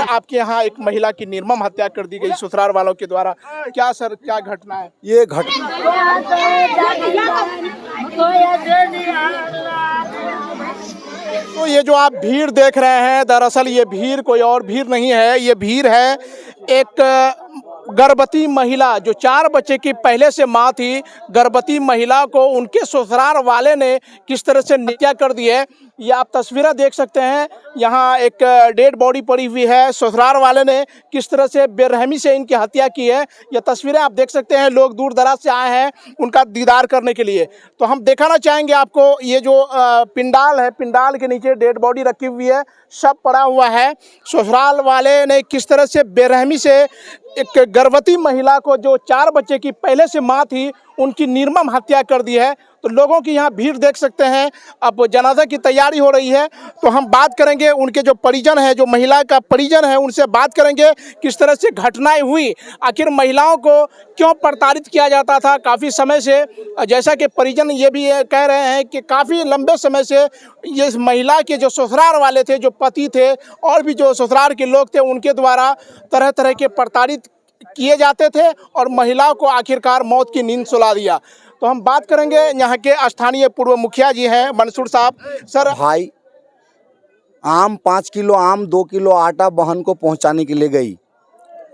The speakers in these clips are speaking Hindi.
आपके यहाँ एक महिला की निर्मम हत्या कर दी गई ससुराल वालों के द्वारा, क्या सर क्या घटना है? ये घटना तो ये जो आप भीड़ देख रहे हैं, दरअसल ये भीड़ कोई और भीड़ नहीं है, ये भीड़ है एक गर्भवती महिला जो 4 बच्चे की पहले से माँ थी। गर्भवती महिला को उनके ससुराल वाले ने किस तरह से हत्या कर दी है, ये आप तस्वीरें देख सकते हैं। यहाँ एक डेड बॉडी पड़ी हुई है, ससुराल वाले ने किस तरह से बेरहमी से इनकी हत्या की है, ये तस्वीरें आप देख सकते हैं। लोग दूर दराज से आए हैं उनका दीदार करने के लिए। तो हम दिखाना चाहेंगे आपको ये जो पिंडाल है, पिंडाल के नीचे डेड बॉडी रखी हुई है, सब पड़ा हुआ है। ससुराल वाले ने किस तरह से बेरहमी से एक गर्भवती महिला को जो 4 बच्चे की पहले से माँ थी उनकी निर्मम हत्या कर दी है। तो लोगों की यहाँ भीड़ देख सकते हैं। अब जनाजा की तैयारी हो रही है, तो हम बात करेंगे उनके जो परिजन है, जो महिला का परिजन है, उनसे बात करेंगे किस तरह से घटनाएं हुई, आखिर महिलाओं को क्यों प्रताड़ित किया जाता था काफ़ी समय से। जैसा कि परिजन ये भी कह रहे हैं कि काफ़ी लंबे समय से ये महिला के जो ससुराल वाले थे, जो पति थे और भी जो ससुराल के लोग थे, उनके द्वारा तरह तरह के प्रताड़ित किए जाते थे और महिलाओं को आखिरकार मौत की नींद सुला दिया। तो हम बात करेंगे यहाँ के स्थानीय पूर्व मुखिया जी हैं मंसूर साहब। सर, भाई आम 5 किलो आम 2 किलो आटा बहन को पहुंचाने के लिए गई।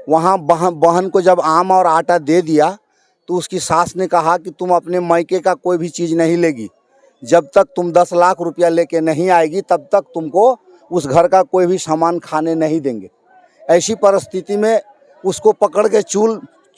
वहां बहन को जब आम और आटा दे दिया तो उसकी सास ने कहा कि तुम अपने मायके का कोई भी चीज़ नहीं लेगी, जब तक तुम 10 लाख रुपया लेके नहीं आएगी तब तक तुमको उस घर का कोई भी सामान खाने नहीं देंगे। ऐसी परिस्थिति में उसको पकड़ के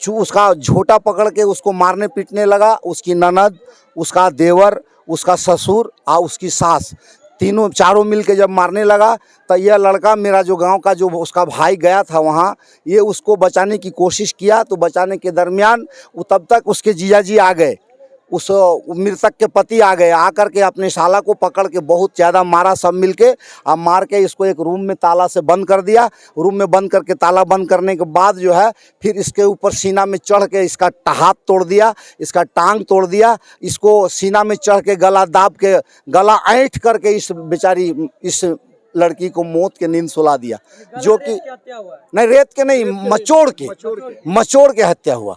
उसका झोटा पकड़ के उसको मारने पीटने लगा। उसकी ननद, उसका देवर, उसका ससुर और उसकी सास, चारों मिल के जब मारने लगा तो यह लड़का, मेरा जो गांव का जो उसका भाई गया था वहाँ, ये उसको बचाने की कोशिश किया। तो बचाने के दरमियान तब तक उसके जीजा जी आ गए, उस मृतक के पति आ गए। आकर के अपने साला को पकड़ के बहुत ज़्यादा मारा सब मिलके, और मार के इसको एक रूम में ताला से बंद कर दिया। रूम में बंद करके ताला बंद करने के बाद जो है फिर इसके ऊपर सीना में चढ़ के इसका हाथ तोड़ दिया, इसका टांग तोड़ दिया, इसको सीना में चढ़ के गला दाब के, गला ऐंठ करके इस लड़की को मौत के नींद सुला दिया। जो कि नहीं, रेत के नहीं, मचोड़ के हत्या हुआ।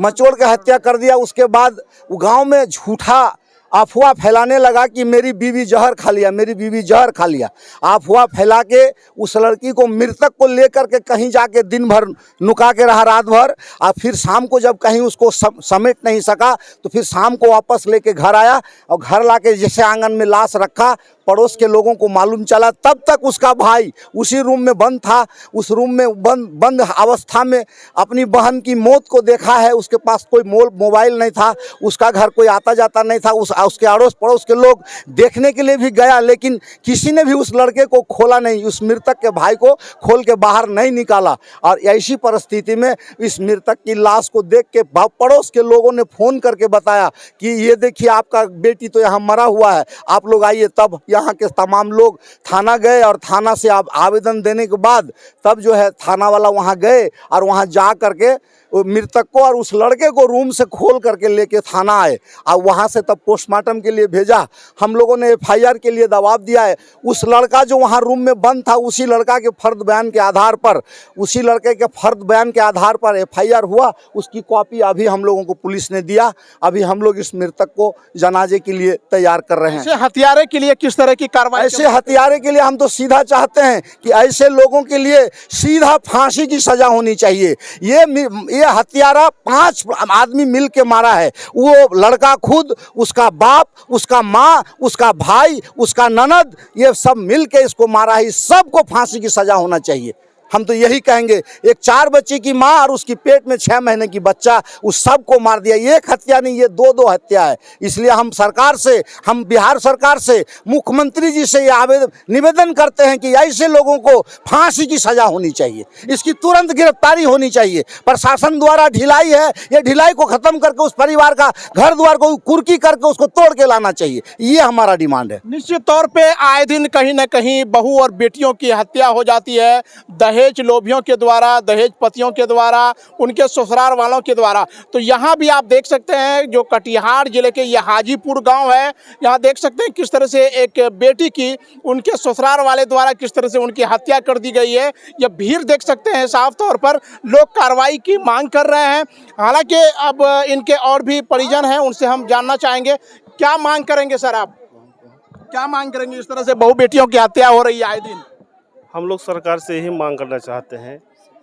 मचोड़ के हत्या कर दिया। उसके बाद वो गांव में झूठा अफवाह फैलाने लगा कि मेरी बीवी जहर खा लिया, मेरी बीवी जहर खा लिया। अफवाह फैला के उस लड़की को, मृतक को लेकर के कहीं जाके दिन भर नुका के रहा, रात भर। और फिर शाम को जब कहीं उसको समेट नहीं सका तो फिर शाम को वापस लेके घर आया, और घर लाके जैसे आंगन में लाश रखा, पड़ोस के लोगों को मालूम चला। तब तक उसका भाई उसी रूम में बंद था। उस रूम में बंद अवस्था में अपनी बहन की मौत को देखा है। उसके पास कोई मोबाइल नहीं था, उसका घर कोई आता जाता नहीं था। उसके अड़ोस पड़ोस के लोग देखने के लिए भी गया, लेकिन किसी ने भी उस लड़के को खोला नहीं, उस मृतक के भाई को खोल के बाहर नहीं निकाला। और ऐसी परिस्थिति में इस मृतक की लाश को देख के पड़ोस के लोगों ने फ़ोन करके बताया कि ये देखिए आपका बेटी तो यहाँ मरा हुआ है, आप लोग आइए। तब यहाँ के तमाम लोग थाना गए, और थाना से आप आवेदन देने के बाद तब जो है थाना वाला वहाँ गए, और वहाँ जा करके मृतक को और उस लड़के को रूम से खोल करके लेके थाना आए, और वहाँ से तब पोस्टमार्टम के लिए भेजा। हम लोगों ने FIR के लिए दबाव दिया है। उस लड़का जो वहाँ रूम में बंद था, उसी लड़का के फर्द बयान के आधार पर, उसी लड़के के फर्द बयान के आधार पर FIR हुआ। उसकी कॉपी अभी हम लोगों को पुलिस ने दिया। अभी हम लोग इस मृतक को जनाजे के लिए तैयार कर रहे हैं। ऐसे हत्यारे के लिए किस तरह की कार्रवाई? ऐसे हत्यारे के लिए हम तो सीधा चाहते हैं कि ऐसे लोगों के लिए सीधा फांसी की सजा होनी चाहिए। ये हत्यारा 5 आदमी मिल के मारा है। वो लड़का खुद, उसका बाप, उसका माँ, उसका भाई, उसका ननद, ये सब मिल के इसको मारा है। सबको फांसी की सजा होना चाहिए। हम तो यही कहेंगे। एक 4 बच्चे की माँ और उसकी पेट में 6 महीने की बच्चा, उस सब को मार दिया। एक हत्या नहीं, ये 2 हत्या है। इसलिए हम सरकार से, हम बिहार सरकार से, मुख्यमंत्री जी से ये निवेदन करते हैं कि ऐसे लोगों को फांसी की सजा होनी चाहिए, इसकी तुरंत गिरफ्तारी होनी चाहिए। प्रशासन द्वारा ढिलाई है, ये ढिलाई को ख़त्म करके उस परिवार का घर द्वार को कुर्की करके उसको तोड़ के लाना चाहिए। ये हमारा डिमांड है। निश्चित तौर पर आए दिन कहीं ना कहीं बहू और बेटियों की हत्या हो जाती है, दहेज दहेज लोभियों के द्वारा, दहेज पतियों के द्वारा, उनके ससुराल वालों के द्वारा। तो यहाँ भी आप देख सकते हैं जो कटिहार जिले के ये हाजीपुर गांव है, यहाँ देख सकते हैं किस तरह से एक बेटी की उनके ससुराल वाले द्वारा किस तरह से उनकी हत्या कर दी गई है। यह भीड़ देख सकते हैं, साफ तौर पर लोग कार्रवाई की मांग कर रहे हैं। हालांकि अब इनके और भी परिजन हैं, उनसे हम जानना चाहेंगे क्या मांग करेंगे। सर आप क्या मांग करेंगे? इस तरह से बहु बेटियों की हत्या हो रही है आए दिन। हम लोग सरकार से यही मांग करना चाहते हैं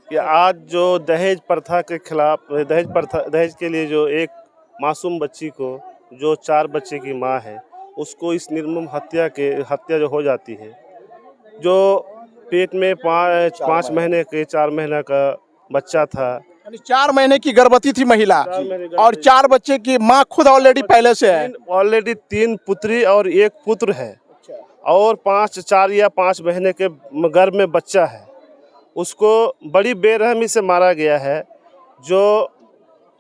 कि आज जो दहेज प्रथा के खिलाफ, दहेज के लिए जो एक मासूम बच्ची को, जो 4 बच्चे की माँ है, उसको इस निर्मम हत्या जो हो जाती है, जो पेट में 5 महीने के 4 महीने का बच्चा था, यानी 4 महीने की गर्भवती थी महिला, 4 महीने और 4 बच्चे की माँ खुद ऑलरेडी पहले से है। ऑलरेडी 3 पुत्री और 1 पुत्र है, और 4 या 5 महीने के गर्भ में बच्चा है। उसको बड़ी बेरहमी से मारा गया है। जो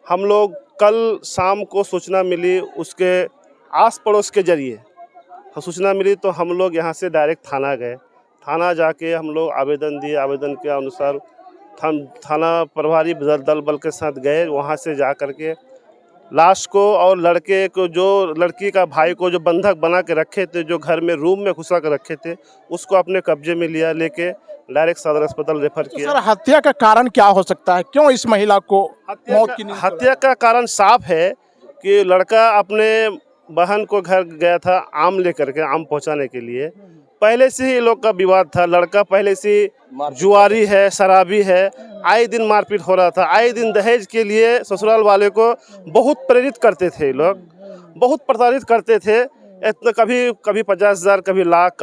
हम लोग कल शाम को सूचना मिली, उसके आस पड़ोस के जरिए सूचना मिली, तो हम लोग यहाँ से डायरेक्ट थाना गए। थाना जाके हम लोग आवेदन दिए। आवेदन के अनुसार थाना प्रभारी दल बल के साथ गए। वहाँ से जा कर के लाश को और लड़के को, जो लड़की का भाई को जो बंधक बना के रखे थे, जो घर में रूम में घुसा कर रखे थे, उसको अपने कब्जे में लिया, लेके डायरेक्ट सदर अस्पताल रेफर किया। सर हत्या का कारण क्या हो सकता है? क्यों इस महिला को मौत की नींद? हत्या का कारण साफ है कि लड़का अपने बहन को घर गया था आम लेकर के, आम पहुंचाने के लिए। पहले से ही लोग का विवाद था। लड़का पहले से जुआरी है, शराबी है, आए दिन मारपीट हो रहा था। आए दिन दहेज के लिए ससुराल वाले को बहुत प्रेरित करते थे, लोग बहुत प्रताड़ित करते थे। इतना कभी 50,000, कभी लाख,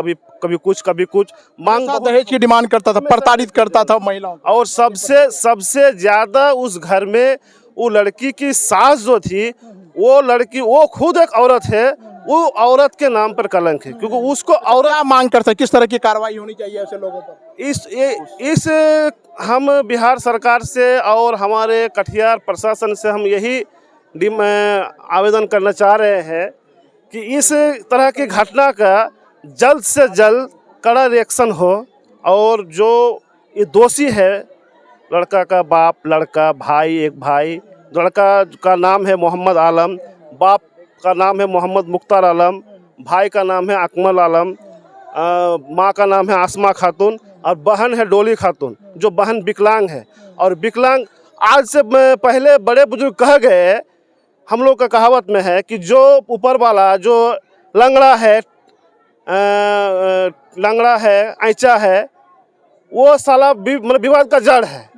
कभी कुछ मांग, दहेज की डिमांड करता था, प्रताड़ित करता था महिलाओं को। और सबसे ज्यादा उस घर में वो लड़की की सास जो थी, वो खुद एक औरत है। वो औरत के नाम पर कलंक है, क्योंकि उसको औरत। क्या मांग करते हैं? किस तरह की कार्रवाई होनी चाहिए ऐसे लोगों पर? हम बिहार सरकार से और हमारे कटिहार प्रशासन से हम यही आवेदन करना चाह रहे हैं कि इस तरह की घटना का जल्द से जल्द कड़ा रिएक्शन हो, और जो ये दोषी है, लड़का का बाप, लड़का भाई, एक भाई, लड़का का नाम है मोहम्मद आलम, बाप का नाम है मोहम्मद मुख्तार आलम, भाई का नाम है अकमल आलम, माँ का नाम है आसमा खातून, और बहन है डोली खातून, जो बहन विकलांग है। और विकलांग आज से पहले बड़े बुजुर्ग कह गए, हम लोग का कहावत में है कि जो ऊपर वाला जो लंगड़ा है, ऐंचा है, वो साला मतलब विवाद का जड़ है।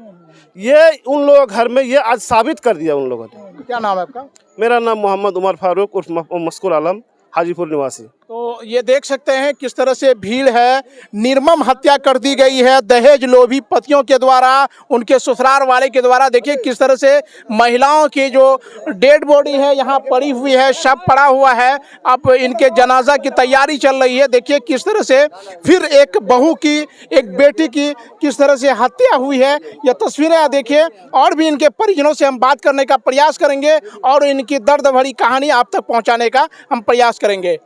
ये उन लोगों घर में ये आज साबित कर दिया उन लोगों ने। क्या नाम है आपका? मेरा नाम मोहम्मद उमर फारूक उर्फ मस्कुर आलम, हाजीपुर निवासी। तो ये देख सकते हैं किस तरह से भीड़ है। निर्मम हत्या कर दी गई है दहेज लोभी पतियों के द्वारा, उनके ससुराल वाले के द्वारा। देखिए किस तरह से महिलाओं की जो डेड बॉडी है यहाँ पड़ी हुई है, शव पड़ा हुआ है। अब इनके जनाजा की तैयारी चल रही है। देखिए किस तरह से फिर एक बहू की, एक बेटी की किस तरह से हत्या हुई है। यह तस्वीरें देखिए, और भी इनके परिजनों से हम बात करने का प्रयास करेंगे और इनकी दर्द भरी कहानी आप तक पहुँचाने का हम प्रयास करेंगे।